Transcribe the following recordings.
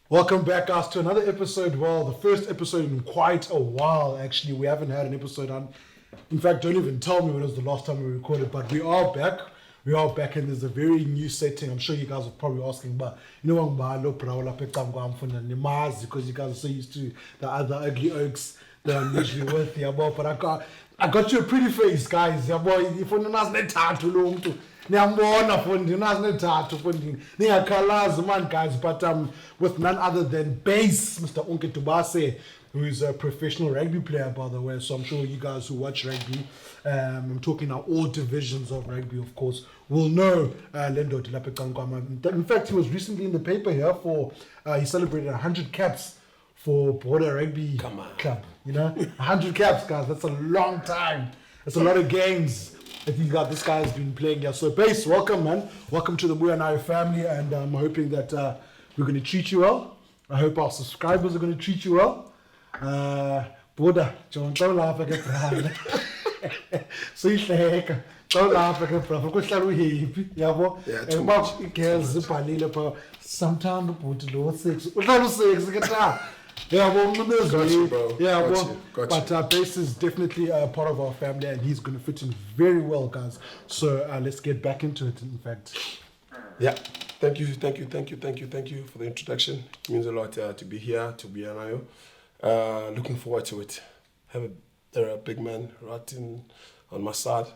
Welcome back, guys, to another episode. Well, the first episode in quite a while, actually. We haven't had an episode on. In fact, don't even tell me when was the last time we recorded, but we are back. We are back, and there's a very new setting. I'm sure you guys are probably asking, but you know because you guys are so used to the other ugly oaks that I'm usually with. Yeah, but I got you a pretty face, guys. Yeah, boy, if you're not guys, but with none other than Base, Mr. Unke Tubase, who is a professional rugby player, by the way. So I'm sure you guys who watch rugby, I'm talking about all divisions of rugby, of course, will know Lendo Tilapekangwama. In fact, he was recently in the paper here for, he celebrated 100 caps for Border Rugby Club. You know, 100 caps, guys. That's a long time. That's a lot of games. I think this guy has been playing here. So, Base, welcome, man. Welcome to the Buanayo family, and I'm hoping that we're going to treat you well. I hope our subscribers are going to treat you well. Boda, don't laugh at it. So you say, don't laugh at it, bro. Yeah, too much. Sometimes put low six. Yeah, well, got you, bro. Yeah, got well, you. But Base is definitely part of our family, and he's going to fit in very well, guys. So let's get back into it. In fact, yeah. Thank you for the introduction. It means a lot to be here, to be Anayo. Looking forward to it. Have a big man right on my side.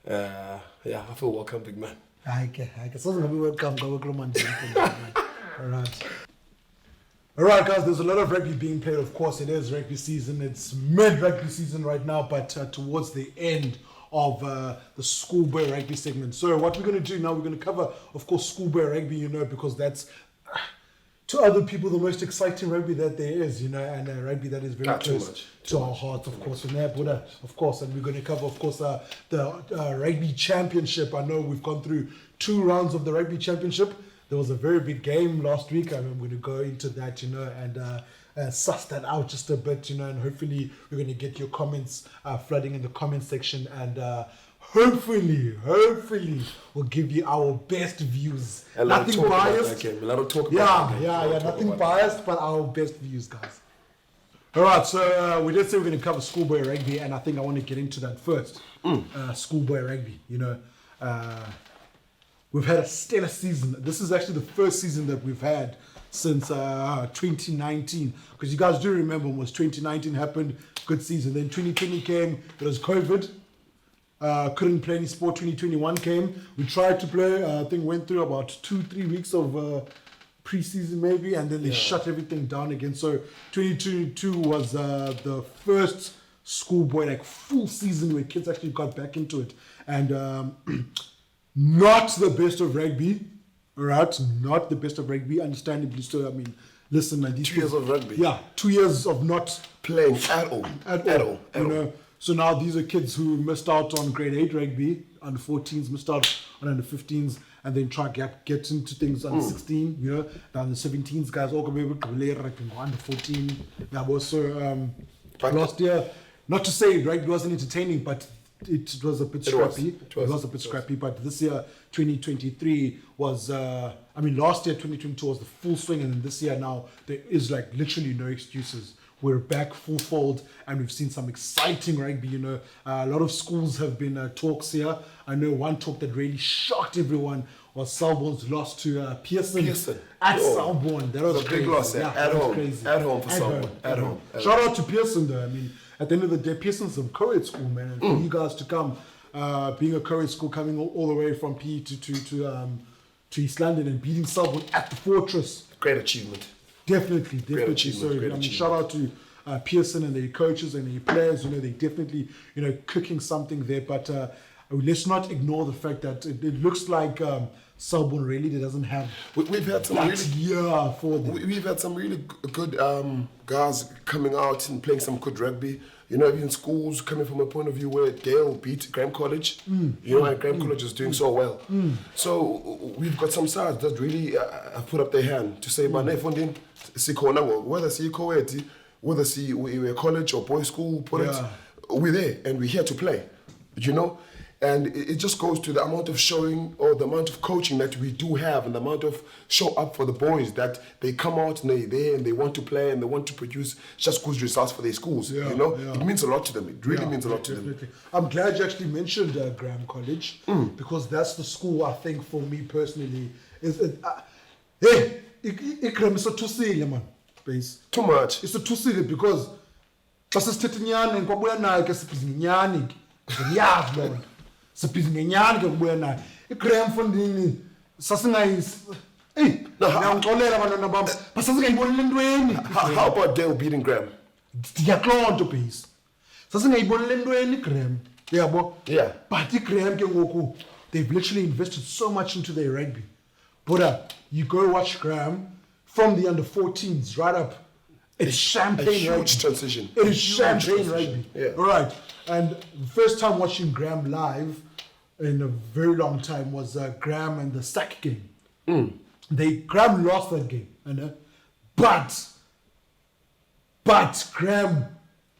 Yeah, I feel welcome, big man. Okay. So it's going to be welcome. All right. All right, guys, there's a lot of rugby being played. Of course, it is rugby season. It's mid-rugby season right now, but towards the end of the Schoolboy Rugby segment. So what we're going to do now, we're going to cover, of course, Schoolboy Rugby, you know, because that's, to other people, the most exciting rugby that there is, you know, and rugby that is very close to our hearts, of course. And of course, and we're going to cover, of course, the Rugby Championship. I know we've gone through 2 rounds of the Rugby Championship. There was a very big game last week. I'm going to go into that, you know, and suss that out just a bit, you know, and hopefully we're going to get your comments flooding in the comment section, and hopefully we'll give you our best views. Nothing biased. Nothing biased, but our best views, guys. All right, so we did say we're going to cover Schoolboy Rugby, and I think I want to get into that first. Schoolboy Rugby, you know. We've had a stellar season. This is actually the first season that we've had since 2019. Because you guys do remember, was 2019 happened, good season. Then 2020 came, it was COVID. Couldn't play any sport. 2021 came. We tried to play, I think went through about 2-3 weeks of pre-season maybe, and then they shut everything down again. So 2022 was the first Schoolboy, like full season where kids actually got back into it. And not the best of rugby, all right? Not the best of rugby, understandably so. I mean, listen, man. 2 years of rugby. Yeah, 2 years of not playing at all. You know, so now these are kids who missed out on grade 8 rugby, under 14s, missed out on under 15s, and then try to get into things under 16, you know, down the 17s, guys, all be able to play under 14. Yeah, well, so last year, not to say rugby wasn't entertaining, but it was a bit scrappy. It was a bit scrappy, but this year, 2023 was, last year, 2022 was the full swing, and this year now, there is like literally no excuses. We're back full fold, and we've seen some exciting rugby, you know. A lot of schools have been talks here. I know one talk that really shocked everyone was Selborne's loss to Pearson. At Selborne. That was a big loss, at home. Crazy. At home for Selborne. At home. Shout out to Pearson, though. I mean, at the end of the day, Pearson's a co-ed school, man. And for you guys to come, being a co-ed school, coming all the way from PE to East London and beating Selborne at the Fortress. Great achievement. Definitely. So, shout out to Pearson and their coaches and their players. You know, they definitely, you know, cooking something there. But let's not ignore the fact that it looks like Selborne really doesn't have We've had some that really year for them. We've had some really good guys coming out and playing some good rugby. You know, even schools coming from a point of view where Dale beat Graham College. You know, and Graham College is doing so well. So we've got some sides that really have put up their hand to say, "Bane funding, whether see co-ed, whether see we're college or boys' school, we're there and we're here to play." You know. And it just goes to the amount of showing or the amount of coaching that we do have and the amount of show up for the boys that they come out and they're there and they want to play and they want to produce just good results for their schools. You know, it means a lot to them. It really means a lot to them. I'm glad you actually mentioned Graham College because that's the school I think for me personally is. Hey, Graham is a two-sealer, man. Base. Too much. It's a two-sealer because basisithethinyana ngikwabuya nayo ke sibhizinyani ngiyazi lona. Sibhizi ngenyani ke kubuya nayo. iGraham fundini sasingayisi. Hey, ngiyangixolela abantwana bami. Basasingayibonile entweni. How about Dale beating Graham? Ndiyaxonto base. Sasingayibonile entweni iGraham. Yabo. Yeah. But iGraham ke ngoku they've literally invested so much into their rugby. But you go watch Graham from the under 14s right up. It's champagne a huge rugby. transition. It is champagne rugby. Yeah. All right. And the first time watching Graham live in a very long time was Graham and the sack game. Graham lost that game, but Graham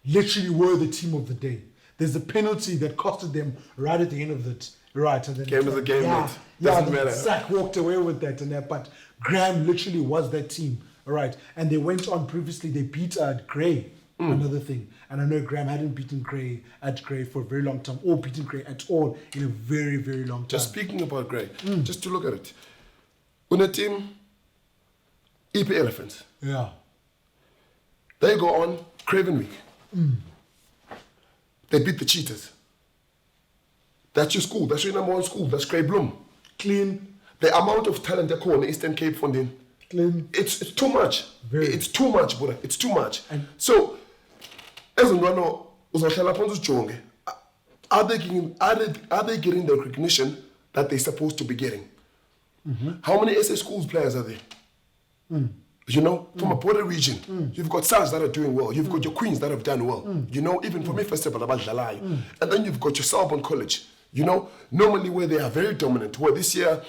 literally were the team of the day. There's a penalty that costed them right at the end of it. Right, and then Game is a game, mate. Doesn't matter. Sack walked away with that, but Graham literally was that team. All right, and they went on previously. They beat Gray. Another thing, and I know Graham hadn't beaten Gray for a very long time, or beaten Gray at all in a very, very long time. Just speaking about Gray, just to look at it, when a team, EP Elephants, they go on Craven Week. They beat the Cheetahs. That's your school. That's your number one school. That's Grey Bloom. Clean. The amount of talent they call in the Eastern Cape funding. Clean. It's too much. It's too much, Buddha. It's too much. And so, as in are they getting the recognition that they're supposed to be getting? How many SA schools players are there? You know, from a border region, you've got Stars that are doing well. You've got your Queens that have done well. You know, even for me, Festival about Jalai. And then you've got your Selborne College. You know, normally where they are very dominant. Where this year,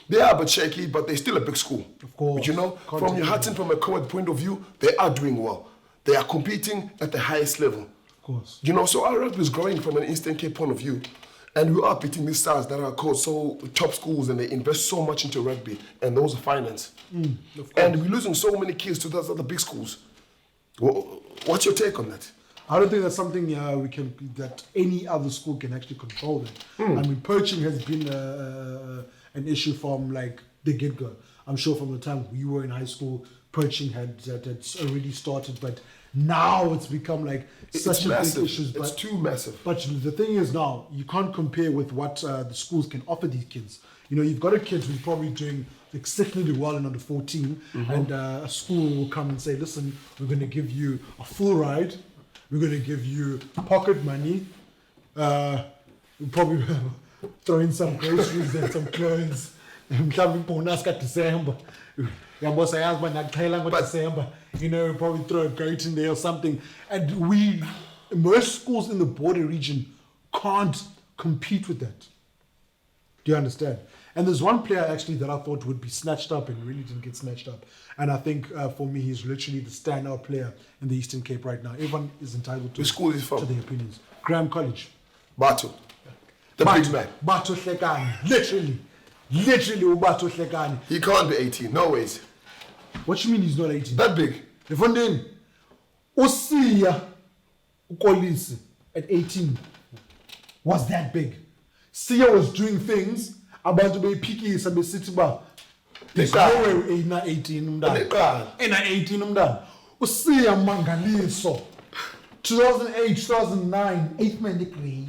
they are a bit shaky, but they're still a big school. Of course. But you know, from your Hudson, from a co-ed point of view, they are doing well. They are competing at the highest level. Of course. You know, so our rugby is growing from an Eastern Cape point of view. And we are beating these stars that are called so top schools and they invest so much into rugby and those are finance. And we're losing so many kids to those other big schools. What's your take on that? I don't think that's something that any other school can actually control that. I mean, poaching has been an issue from like the get-go. I'm sure from the time we were in high school, poaching had already started, but now it's become like such a big issue. It's too massive. But the thing is now, you can't compare with what the schools can offer these kids. You know, you've got a kid who's probably doing exceptionally well in under 14, and a school will come and say, listen, we're going to give you a full ride, we're going to give you pocket money, we'll probably throw in some groceries and some clothes. December. You know, probably throw a goat in there or something. And most schools in the border region can't compete with that. Do you understand? And there's one player actually that I thought would be snatched up and really didn't get snatched up. And I think for me, he's literally the standout player in the Eastern Cape right now. Everyone is entitled to, the school is from? To their opinions. Graham College. Batu. The big man. Batu Hlekani. Literally Ubato Hlekani. He can't be 18, no ways. What you mean he's not 18? That big. Then Osiya Ukolisi at 18 was that big. Sia was doing things about to be picky sabe city bar. There's no way in 18 umdala. In 18 umdala. Osiya Mangaliso 2008, 2009, 8th man degree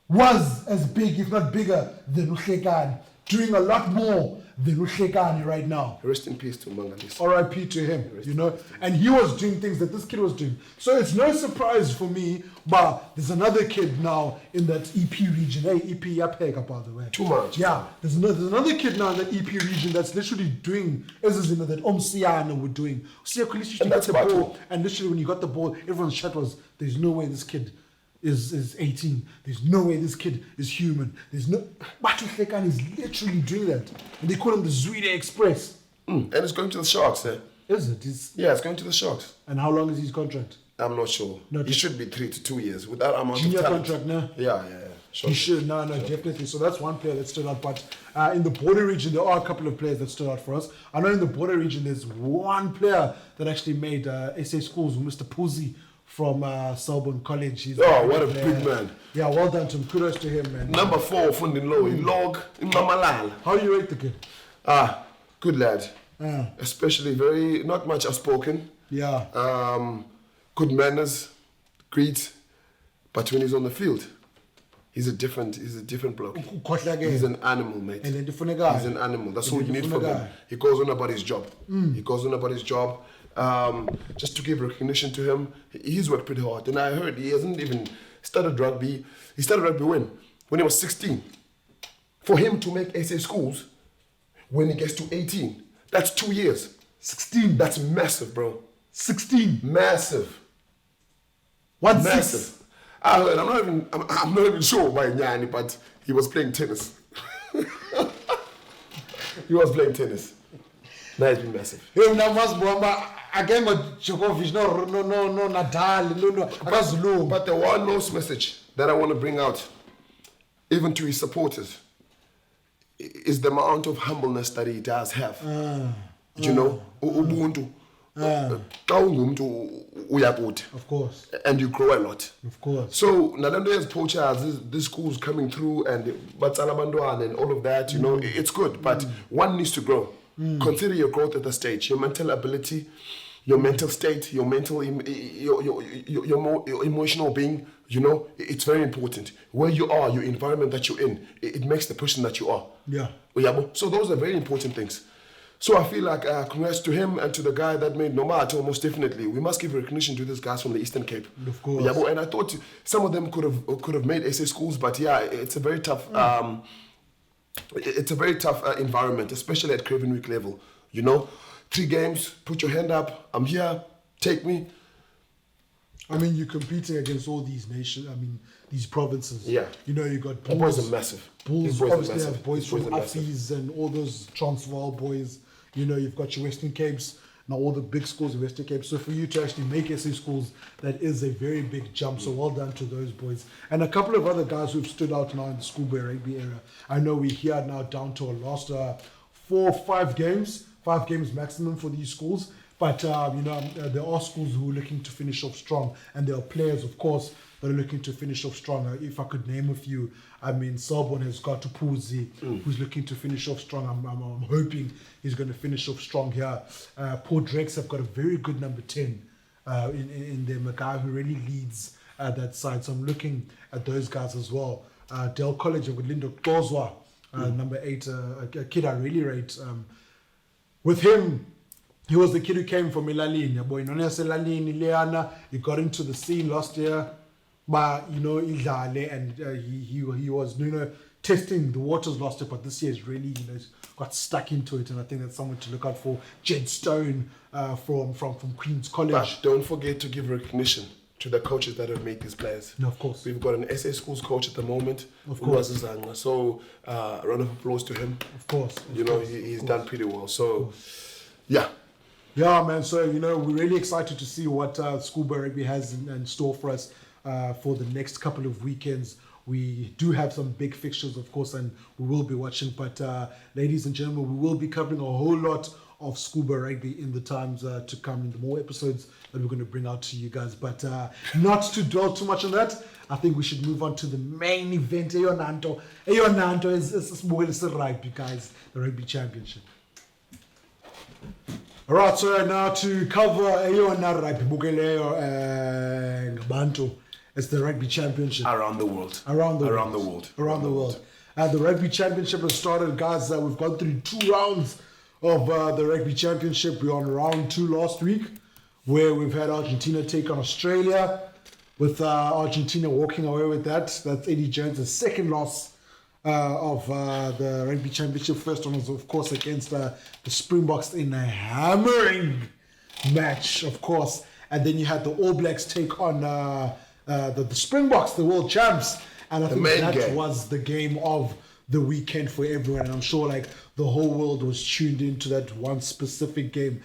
was as big, if not bigger, than Uhlekani. Doing a lot more than uhlekani right now. Rest in peace to Mangalis. R.I.P. to him, you know. And he was doing things that this kid was doing. So it's no surprise for me, but there's another kid now in that EP region. Hey, EP Yapega, by the way. Too much. Yeah, there's another kid now in that EP region that's literally doing, as in that Siana were doing. And that's the about ball, it. and literally when you got the ball, everyone's chat was, there's no way this kid is 18. There's no way this kid is human. There's no... Batu Flekan is literally doing that. And they call him the Zwede Express. And it's going to the Sharks, eh? Is it? Yeah, it's going to the Sharks. And how long is his contract? I'm not sure. No, He should be 3 to 2 years with that amount Junior of talent. contract, no? Yeah. Sure. He should. No, definitely. So that's one player that stood out. But in the border region, there are a couple of players that stood out for us. I know in the border region, there's one player that actually made SA Schools, Mr. Puzi from Selborne College. He's What a big man. Yeah, well done to him. Kudos to him, man. Number 4, Funding Low, in Log, in Mamalal. How do you rate the kid? Good lad. Yeah. Especially not much outspoken. Yeah. Good manners, greet. But when he's on the field, he's a different bloke. He's an animal, mate. And then different guy. He's an animal. That's all you need from him. He goes on about his job. He goes on about his job. Just to give recognition to him, he's worked pretty hard. And I heard he hasn't even started rugby. He started rugby when he was 16. For him to make SA Schools when he gets to 18, that's 2 years. 16. That's massive, bro. 16. Massive. 1-6. Massive. I heard. I'm not even sure why Nyani, but he was playing tennis. He was playing tennis. Now it's been massive. Again, Djokovic, no, Nadal, no, Akazulu. But the one most message that I want to bring out, even to his supporters, is the amount of humbleness that he does have. You know, Ubuntu. Of course. And you grow a lot. Of course. So Nalando as poachers, this school's coming through and Batsalabandwan and all of that, you know, it's good, but one needs to grow. Consider your growth at the stage, your mental ability, your mental state, your mental, your emotional being, you know, it's very important. Where you are, your environment that you're in, it makes the person that you are. Yeah. So those are very important things. So I feel like congrats to him and to the guy that made Nomato, most definitely. We must give recognition to these guys from the Eastern Cape. Of course. And I thought some of them could have made SA Schools, but yeah, it's a very tough environment, especially at Craven Week level. You know, 3 games, put your hand up, I'm here, take me. I mean, you're competing against all these nations, these provinces. Yeah. You know, you got The boys are massive. Bulls, These boys are obviously massive. have boys These from boys are massive. Affies and all those Transvaal boys. You know, you've got your Western Capes, now all the big schools in Western Cape. So for you to actually make SA Schools, that is a very big jump. So well done to those boys. And a couple of other guys who've stood out now in the Schoolboy Rugby area. I know we're here now down to our last 4 or 5 games. 5 games maximum for these schools. But, there are schools who are looking to finish off strong. And there are players, of course, that are looking to finish off strong. If I could name a few, Selborne has got to Puzi, who's looking to finish off strong. I'm hoping he's going to finish off strong here. Port Drakes have got a very good number 10 in them, a guy who really leads that side. So I'm looking at those guys as well. Del College with Lindo Kozwa, number 8, a kid I really rate. With him, he was the kid who came from Ilalini. He got into the scene last year. But, and he was, testing the waters last year. But this year he's really, got stuck into it. And I think that's someone to look out for. Jed Stone from Queen's College. But don't forget to give recognition to the coaches that have made these players. No, of course. We've got an SA Schools coach at the moment. Of course. So, round of applause to him. Of course. He's done pretty well. So, yeah. Yeah, man. So, we're really excited to see what Schoolboy Rugby has in store for us for the next couple of weekends. We do have some big fixtures, of course, and we will be watching. But, ladies and gentlemen, we will be covering a whole lot of Schoolboy Rugby in the times to come, in the more episodes that we're going to bring out to you guys. But not to dwell too much on that, I think we should move on to the main event. Eyonanto is rugby, guys, the Rugby Championship. All right, so now to cover Eyona Rugby Bukeleyo Ngabantu, it's the Rugby Championship Around the world. Around the world. world. The Rugby Championship has started, guys. We've gone through 2 rounds of the Rugby Championship. We're on round 2 last week, where we've had Argentina take on Australia, with Argentina walking away with that. That's Eddie Jones' second loss of the Rugby Championship. First one was, of course, against the Springboks in a hammering match, of course. And then you had the All Blacks take on the Springboks, the world champs. And I think that was the game of the weekend for everyone. And I'm sure like the whole world was tuned into that one specific game.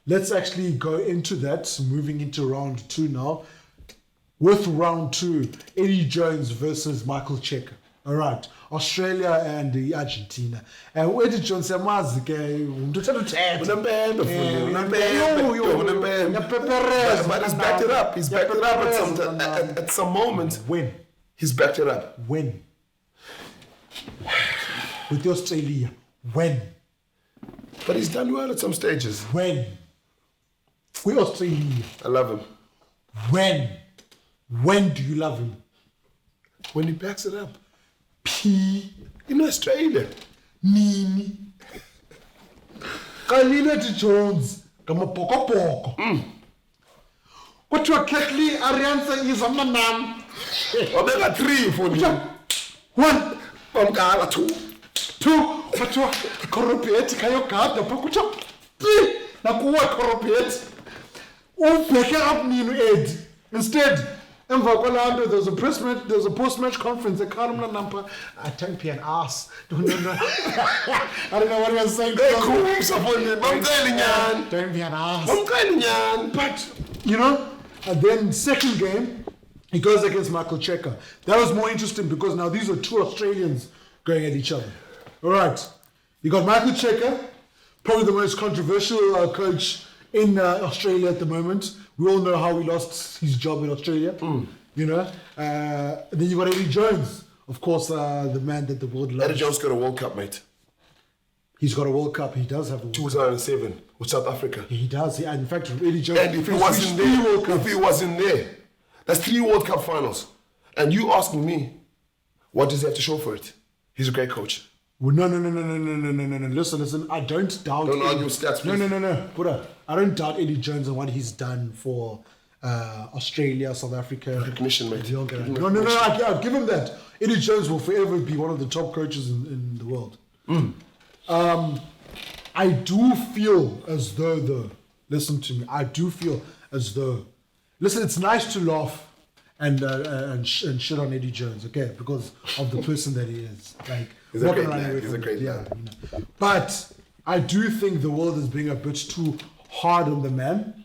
Let's actually go into that, moving into round 2 now. With round 2, Eddie Jones versus Michael Cheika. All right, Australia and Argentina. And Eddie Jones, but he's backed it up. He's backed it up at some moment. When? He's backed it up. When? With Australia. When? But he's done well at some stages. When? With Australia. I love him. When? When do you love him? When he backs it up. In Australia. Nini. Kalile Jones. Kama poko. What you are Kathleen Arianza is a man. Omega 3 for me. 1. Omega 2. 2. What you are corrupt? Kayo card the Pakucha. 3. Nakuwa corrupt. Pick up Nino Ed. Instead, there's a post-match conference. I can't remember number. I don't be an ass. I don't know what he was saying. Don't be an ass. But, you know, and then second game, he goes against Michael Cheika. That was more interesting because now these are 2 Australians going at each other. All right. You got Michael Cheika, probably the most controversial coach in Australia at the moment. We all know how he lost his job in Australia, you know. Then you got Eddie Jones, of course, the man that the world loves. Eddie Jones got a World Cup, mate. He's got a World Cup. He does have a World Cup. 2007 with South Africa. He does. And in fact, Eddie Jones. And if he wasn't there, that's 3 World Cup finals. And you asking me, what does he have to show for it? He's a great coach. Well, no. Listen. I don't doubt. Don't argue stats, please. No. Buddha, I don't doubt Eddie Jones and what he's done for Australia, South Africa. Recognition, mate. No. I'll give him that. Eddie Jones will forever be one of the top coaches in the world. I do feel as though, listen to me. I do feel as though, listen, it's nice to laugh and shit on Eddie Jones, okay, because of the person that he is. Like, he's a great man. He's a great man. You know. But I do think the world is being a bit too hard on the man.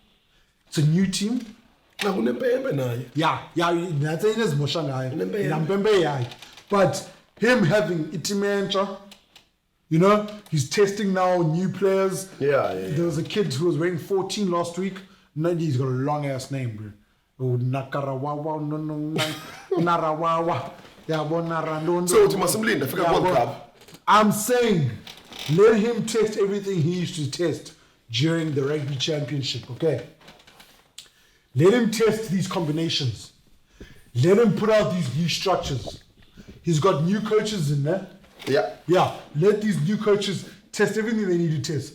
It's a new team. Yeah. But him having Itimencha, you know, he's testing now new players. Yeah. There was a kid who was wearing 14 last week. He's got a long ass name, bro. Oh, Nakarawawa, Narawawa. So you must I forgot World Cup. I'm saying, let him test everything he used to test during the Rugby Championship, okay? Let him test these combinations. Let him put out these new structures. He's got new coaches in there. Yeah. Let these new coaches test everything they need to test.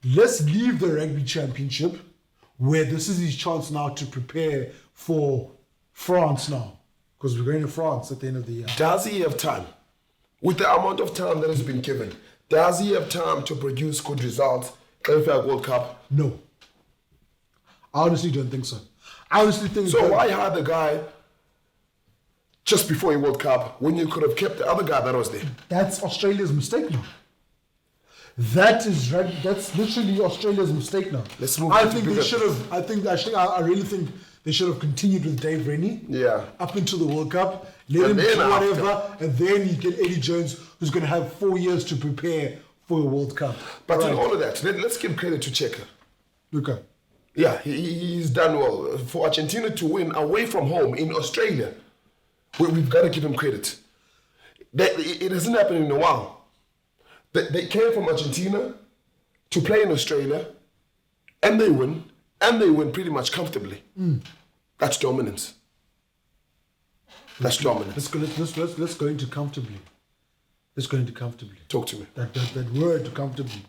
Let's leave the Rugby Championship, where this is his chance now to prepare for France now. Because we're going to France at the end of the year. Does he have time? With the amount of time that has been given, does he have time to produce good results in the World Cup? No. I honestly don't think so. I honestly think so. Why hire the guy just before a World Cup when you could have kept the other guy that was there? That's Australia's mistake now. That's literally Australia's mistake now. Let's move. I think they should have. I really think they should have continued with Dave Rennie. Yeah. Up until the World Cup, let him do whatever, and then you get Eddie Jones, who's going to have 4 years to prepare for a World Cup. But in all of that, let's give credit to Cheika. Okay. Yeah, he's done well. For Argentina to win away from home in Australia, we've got to give him credit. It hasn't happened in a while. They came from Argentina to play in Australia, and they win pretty much comfortably. That's dominance. That's dominance. Let's go into comfortably. It's going to comfortably. Talk to me. That word comfortably.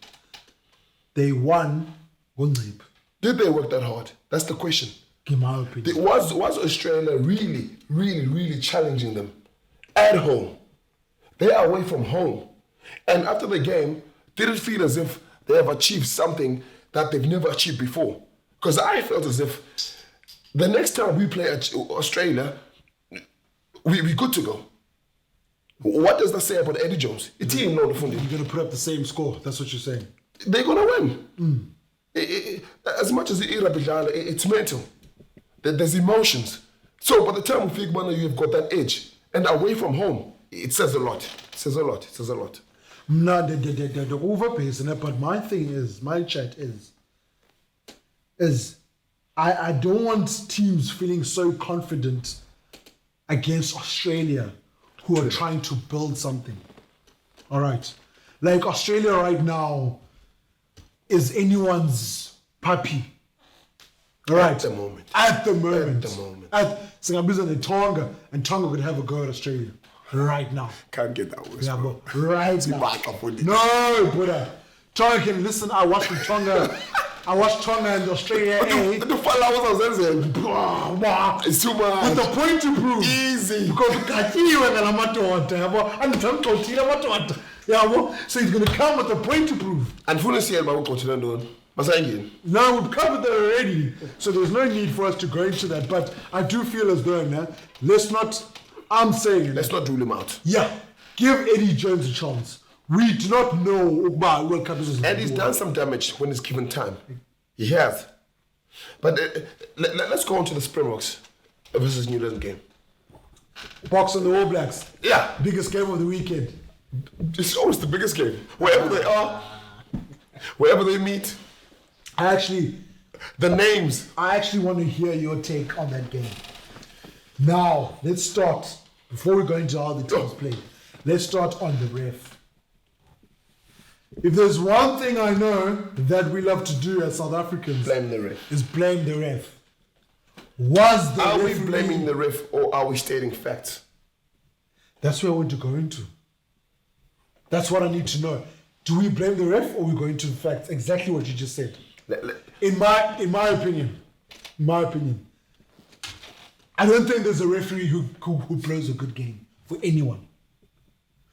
They won one leap. Did they work that hard? That's the question. In my opinion. Was Australia really challenging them at home? They are away from home. And after the game, did it feel as if they have achieved something that they've never achieved before? Because I felt as if the next time we play Australia, we're good to go. What does that say about Eddie Jones? You're going to put up the same score. That's what you're saying. They're going to win. As much as it's mental. There's emotions. So by the time we think you've got that edge, and away from home, it says a lot. It says a lot. No, the overpacing, but my thing is, my chat is I don't want teams feeling so confident against Australia who are trying to build something. All right. Like Australia right now is anyone's puppy. All right. At the moment. Singabiza Tonga, and Tonga could have a go at Australia. Right now. Can't get that worse. Yeah, but right now. No, brother. Tonga can listen. I watched Tonga and Australia. The 5 hours I was there. It's too much. With the point to prove. Easy. Because so he's going to come with a point to prove. And for see about continent now we've covered that already, so there's no need for us to go into that. But I do feel as though, let's not rule him out. Yeah, give Eddie Jones a chance. We do not know about World Cup. And he's done some damage when he's given time. He has. But let's go on to the Springboks versus New Zealand game. Box on the All Blacks. Yeah. Biggest game of the weekend. It's always the biggest game. Wherever they are, wherever they meet. The names. I actually want to hear your take on that game. Now, let's start, before we go into how the teams play, let's start on the ref. If there's one thing I know that we love to do as South Africans, blame the ref. Is blame the ref. Are we blaming the ref or are we stating facts? That's where I want to go into. That's what I need to know. Do we blame the ref or are we going to facts? Exactly what you just said. In my opinion, I don't think there's a referee who blows a good game for anyone.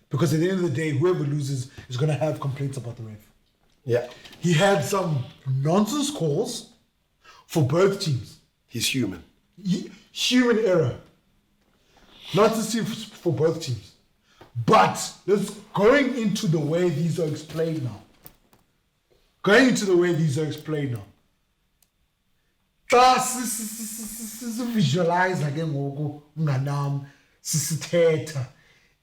Because at the end of the day, whoever loses is going to have complaints about the ref. Yeah. He had some nonsense calls for both teams. He's human. Human error. Nonsense for both teams. But let's going into the way these are explained now. Visualize again nganam sisithetha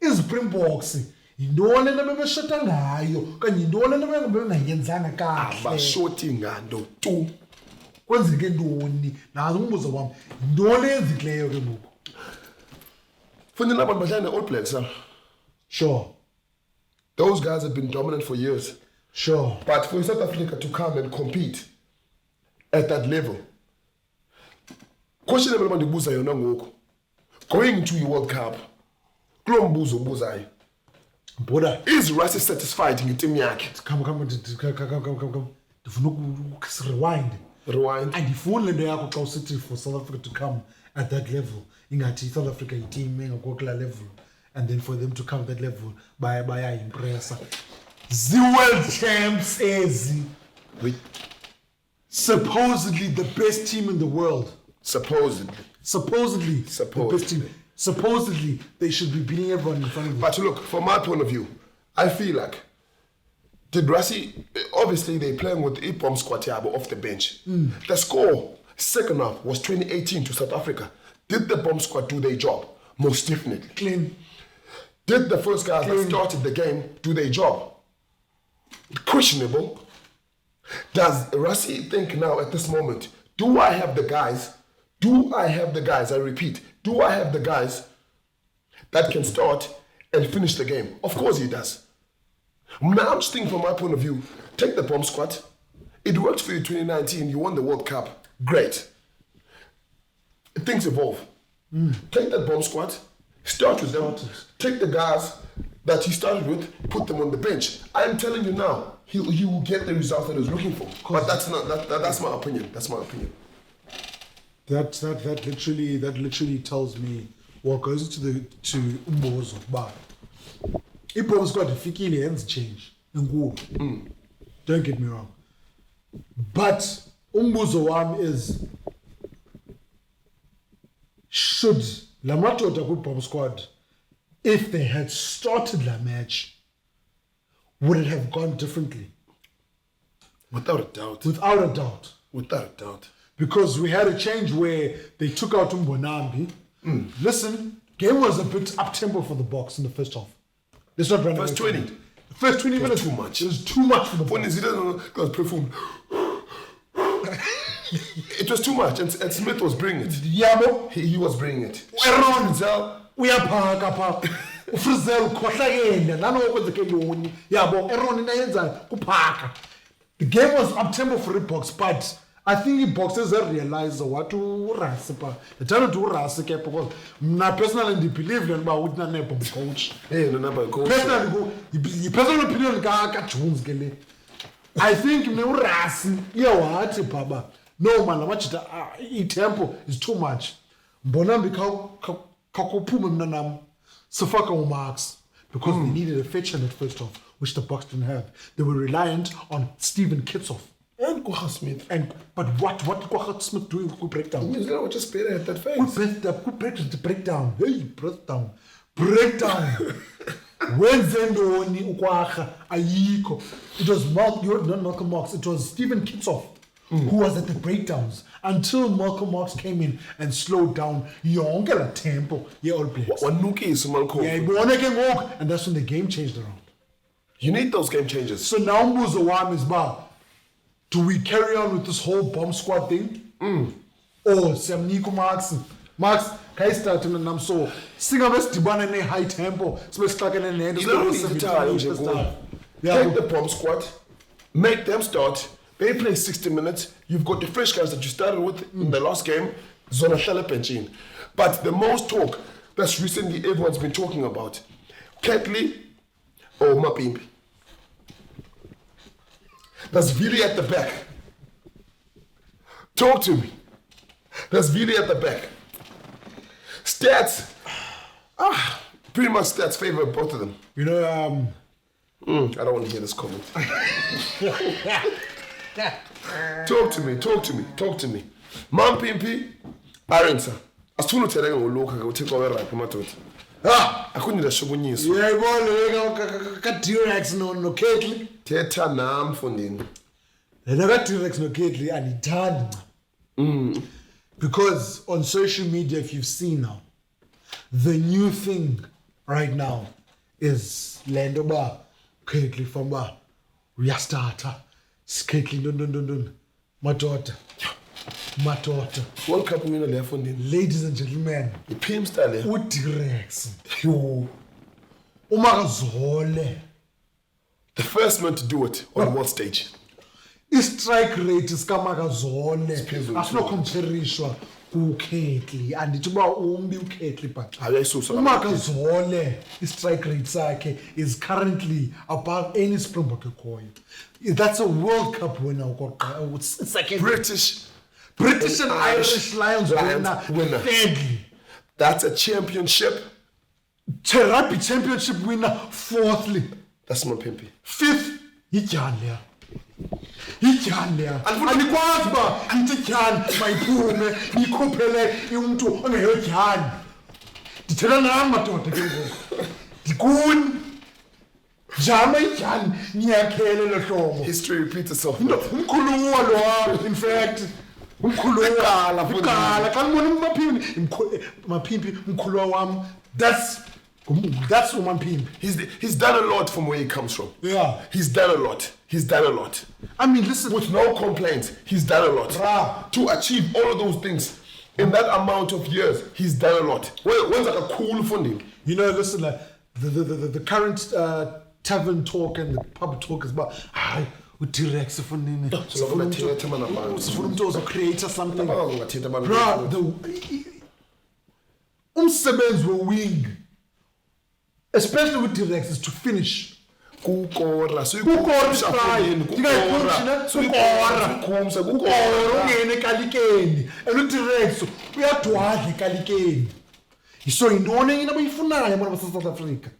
iZspringboks yintoni lebebeshota ngayo kanye yintoni lebengayenzanga kahle abashoti ngando tu kwenzeke ntoni nazo umbuzo wami yintoni eyenzekileyo ke ngoku funny abantu badlala All Blacks. Sure, those guys have been dominant for years. Sure, but for South Africa to come and compete at that level, question everybody buza yona ngoku going to the World Cup kulo mbuzo ubuzayo Boda, is Rassie satisfied ngeteam yakhe? Come ndifuna rewind andifuni le nto yakho xa usithi for South Africa to come at that level ingathi South Africa yi-team engakukula level and then for them to come at that level bayayimpressa the-world champs ezi supposedly the best team in the world. Supposedly the best team. Supposedly they should be beating everyone in front of them. But look, from my point of view, I feel like did Rassie, obviously they're playing with the bomb squad off the bench. The score second half was 2018 to South Africa. Did the bomb squad do their job? Most definitely. Clean. Did the first guys that started the game do their job? Questionable. Does Rassie think now at this moment, do I have the guys, I repeat, do I have the guys that can start and finish the game? Of course he does. Now I'm just thinking from my point of view, take the bomb squad. It worked for you 2019, you won the World Cup. Great. Things evolve. Take that bomb squad, start with them, take the guys that he started with, put them on the bench. I'm telling you now, he will get the results that he's looking for. But that's my opinion. That's my opinion. That literally tells me what goes to Umbozo. But Ibrahim's got the fikile ends change. Don't get me wrong. But Umbozo wam is, should Lamato good bomb squad, if they had started the match, would it have gone differently? Without a doubt. Without a doubt. Without a doubt. Because we had a change where they took out Mbonambi. Listen, game was a bit up-tempo for the Boks in the first half. Let's not run First away 20. from it. First 20 minutes. Too much. It was too much for the Point Boks. is, he doesn't know because performed. It was too much, and Smith was bringing it. Yabo. He was bringing it. Frizzell. Uyaphaka pha. Frizzell khohlakene. Nanokwenzeke ntoni. Yabo, Aaron inayenza kuphaka. The game was up-tempo for the Boks, but I think the Boxers realize what to Urasi. The time to Urasi, because I personally believe in about coach. Hey, no, coach. Personally, your personal opinion, Jones. I think Urasi, what, Papa. No, man, watch the tempo is too much. Bonambi Kakopum Nanam, Sofaka marks, because they needed a fetch in the first half, which the Boks didn't have. They were reliant on Stephen Kitsoff. And Kwacha Smith. But what did Kwacha Smith do with breakdown? New Zealand was just better at that phase. Who breakdown? Hey, breakdown. Breakdown. When Zendoni Ukwacha Ayiko. It was not Malcolm Marx, it was Stephen Kitsoff who was at the breakdowns until Malcolm Marx came in and slowed down younger tempo. Yeah, all players. And that's when the game changed around. You need those game changes. So now Mbuzo wam is bar. Do we carry on with this whole bomb squad thing? Or Samniko Marx, can start in the so sing of us Dibana in high tempo, so we're stuck in the end. You don't need to take the bomb squad, make them start. They play 60 minutes. You've got the fresh guys that you started with in the last game, Zona Penchine. But the most talk that's recently everyone's been talking about, Ketley or Mapimpi. That's Vili at the back. Talk to me. That's Vili at the back. Stats. Pretty much stats favor both of them. You know, I don't want to hear this comment. Talk to me. Mampimpi, Arensa. Asithuno theleke ngoluka ke uthixo werugby madoda. Akuni ndashukunyiswa. Uyayibona ka T-Rex no Ketley. Thetha nam mfondini. Lena ka T-Rex no Ketley andithandi. Because on social media, if you've seen now, the new thing right now is Lando Ba, Ketley from Ba, Uyastarta, Ketley dun. My daughter. World Cup winner there funding. Ladies and gentlemen, The PM style. T-Rex. Umagazole. The first man to do it on world stage. I-strike rate isikamagazole Siphezulu. asinokomparishwa kuKetley andithi uba umbi uKetley but Ayayisusa uMagazole i-strike rate sakhe is currently above any Springbok ekhoyo. That's a World Cup winner second. British and Irish Lions winner. Thirdly, that's a championship. Rugby Championship winner. Fourthly, That's Mampimpi. fifth, yityani andikwazi uba ndithi tyhani mayiphume ndiyikhuphele umntu ongeyotyhani. Ndithetha nam madoda ke ngoku ndikuni jama ityhani niyakhele lo hlobo. History repeats itself. Umkhuluwa lo wam, in fact umkhuluwa iqala xa ndibona Maphimpi umkhuluwa wam, that's Maphimpi. He's done a lot from where he comes from. Yeah. He's done a lot. I mean, listen, With no complaints, he's done a lot. Bruh. To achieve all of those things in that amount of years, he's done a lot. When's like a cool funding? you know, listen, like the current tavern talk and the pub talk is about T-Rex sifuna umntu ozocreate something. Bruh, umsebenzi we-wing especially with T-Rex, is to finish. Kukora, ungene ekalikeni and uTrex uyadwadla ekalikeni. So yintoni enye abayifunayo bona base-South Africa?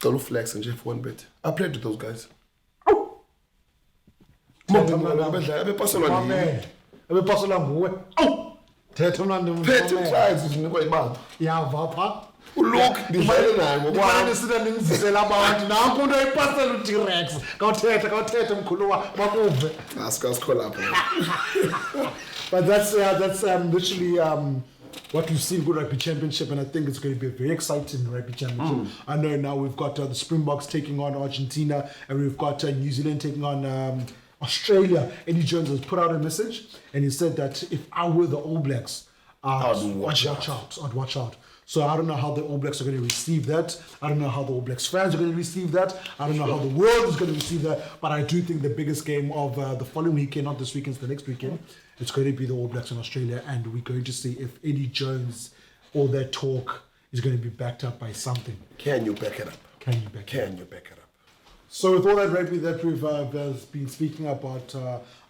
Don't flex and for one bit. I played with those guys. Abepasola nguwe. Thetha mnandi Petty tries isinikwa ibaba. Yava pha. Look, ndidlale naye ngokwani sina nimzisela abantu nanku into ayipasela uT-Rex. Kawuthetha mkhuluwa bakuve. Asikho lapho. But that's literally what we've seen good Rugby Championship, and I think it's going to be a very exciting Rugby Championship. I know now we've got the Springboks taking on Argentina, and we've got New Zealand taking on Australia. Eddie Jones has put out a message, and he said that if I were the All Blacks, I'd watch out. So I don't know how the All Blacks are going to receive that. I don't know how the All Blacks fans are going to receive that. I don't know how the world is going to receive that. But I do think the biggest game of the following weekend, not this weekend, it's the next weekend, it's going to be the All Blacks in Australia. And we're going to see if Eddie Jones, all that talk, is going to be backed up by something. Can you back it up? Can you back it up? So with all that rugby that we've been speaking about,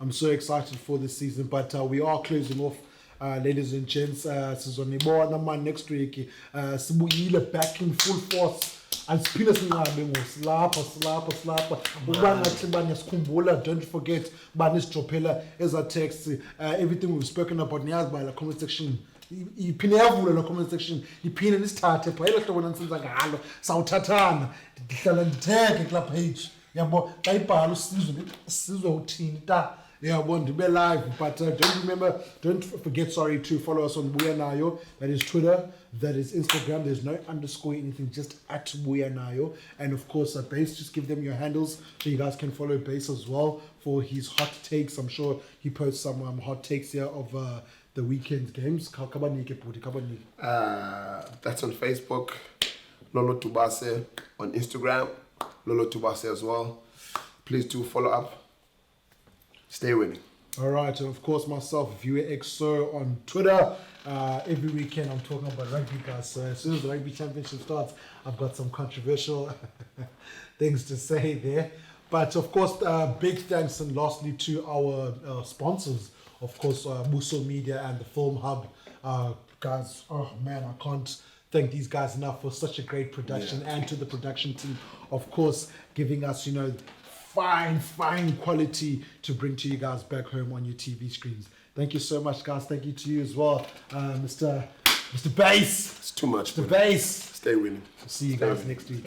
I'm so excited for this season. But we are closing off. Ladies and gents, sizonibona man next week. Sibuyile back in full force. Asiphinde sinqabe ngosilapha. Ukuba ngathi bani sikhumbula, don't forget bani sidrophela eza text everything we've spoken about niyazi ba la comment section. Iphine yavula la comment section. Iphine nisithathe pha elo hlobo nansenza ngalo. Sawuthathana. Ndihlala nditheke kula page. Yabo xa ibhala usizwe uthini ta. Yeah, want to be live, but don't forget, to follow us on Buyanayo. That is Twitter, that is Instagram. There's no underscore anything, just at Buyanayo. And of course, Base, just give them your handles so you guys can follow Base as well for his hot takes. I'm sure he posts some hot takes here of the weekend games. That's on Facebook, Lolo Tubase, on Instagram, Lolo Tubase as well. Please do follow up. Stay winning. All right, and of course myself, Viewer XO on Twitter. Every weekend I'm talking about rugby, guys. So as soon as the Rugby Championship starts, I've got some controversial things to say there. But of course, big thanks and lastly to our sponsors. Of course, Muso Media and the Film Hub. Guys, oh man, I can't thank these guys enough for such a great production, and to the production team, of course, giving us, fine quality to bring to you guys back home on your TV screens. Thank you so much, guys. Thank you to you as well, Mr. Bass. It's too much. Mr. Bass. Stay winning. See you guys next week.